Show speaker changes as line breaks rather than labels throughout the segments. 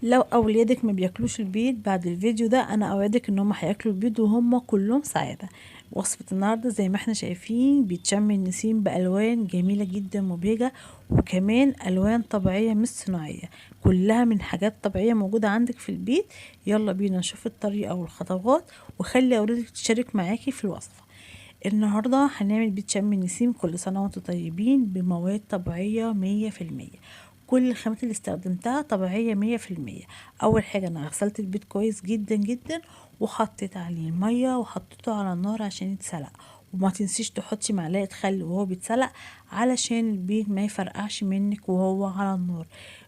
لو اولادك ما بياكلوش البيض بعد الفيديو ده، انا اوعدك ان هم هياكلوا البيض وهم كلهم سعاده. وصفه النهارده زي ما احنا شايفين بيتشم النسيم بالوان جميله جدا مبهجه، وكمان الوان طبيعيه مش صناعيه، كلها من حاجات طبيعيه موجوده عندك في البيت. يلا بينا نشوف الطريقه والخطوات، وخلي اولادك تشارك معاكي في الوصفه. النهاردة هنعمل بيت شم النسيم كل سنة وانتم طيبين بمواد طبيعية 100%. كل الخامات اللي استخدمتها طبيعية 100%. أول حاجة أنا غسلت البيض كويس جدا جدا، وحطيت عليه المية وحطيته على النار عشان يتسلق. وما تنسيش تحطي معلقة خل وهو بيتسلق علشان البيض ما يفرقعش منك وهو على النار.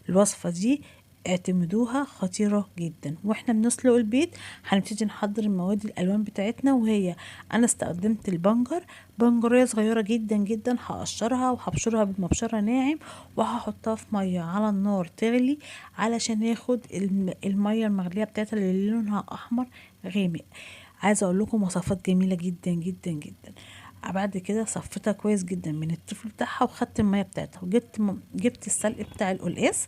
الوصفة دي اعتمدوها، خطيرة جدا. واحنا بنسلق البيض هنبتدي نحضر المواد الالوان بتاعتنا، وهي انا استخدمت البنجر، بنجرية صغيرة جدا جدا، هقشرها وهبشرها بالمبشرة ناعم، وهحطها في مية على النار تغلي علشان ياخد المية المغلية بتاعتها اللي لونها احمر غامق. عايزة اقول لكم وصفات جميلة جدا جدا جدا. بعد كده صفيتها كويس جدا من الطفل بتاعها، وخدت المية بتاعتها، جبت السلق بتاع القلقاس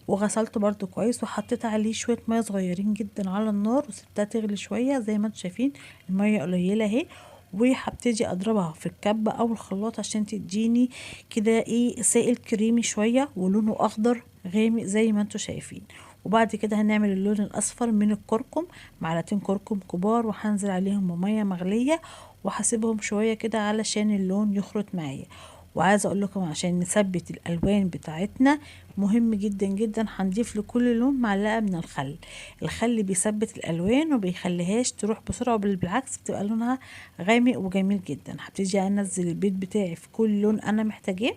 وغسلته برضو كويس، وحطيت عليه شوية مية صغيرين جدا على النار، وسبتها تغلي شوية زي ما انتم شايفين المية قليلة اهي. وهبتدي اضربها في الكبة او الخلاط عشان تديني كده ايه سائل كريمي شوية ولونه اخضر غامق زي ما انتم شايفين. وبعد كده هنعمل اللون الاصفر من الكركم، معلقتين كركم كبار، وهنزل عليهم بمية مغلية، وهسيبهم شوية كده علشان اللون يخرط معايا. وعايزه اقول لكم عشان نثبت الالوان بتاعتنا مهم جدا جدا هنضيف لكل لون معلقه من الخل. الخل بيثبت الالوان وبيخليهاش تروح بسرعه، بل بالعكس بتبقى لونها غامق وجميل جدا. هبتدي انزل البيض بتاعي في كل لون انا محتاجاه،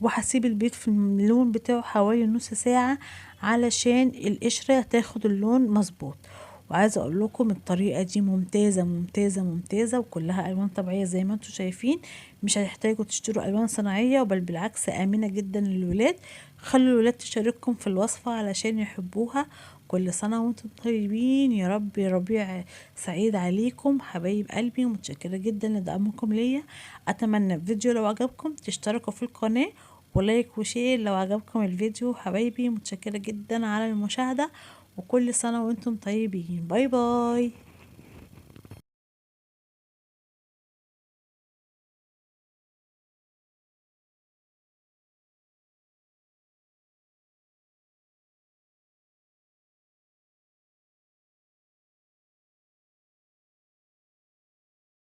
وهسيب البيض في اللون بتاعه حوالي نص ساعه علشان القشره تاخد اللون مظبوط. وعايزه اقول لكم الطريقه دي ممتازه ممتازه ممتازه، وكلها الوان طبيعيه زي ما انتم شايفين. مش هتحتاجوا تشتروا الوان صناعيه، بل بالعكس امنه جدا للولاد. خلوا الولاد تشارككم في الوصفه علشان يحبوها. كل سنه وانتم طيبين، يا رب ربيع سعيد عليكم حبايب قلبي، ومتشكره جدا لدعمكم ليا. اتمنى الفيديو لو عجبكم تشتركوا في القناه، ولايك وشير لو عجبكم الفيديو حبايبي. متشكره جدا على المشاهده، وكل سنة وانتم طيبين. باي باي.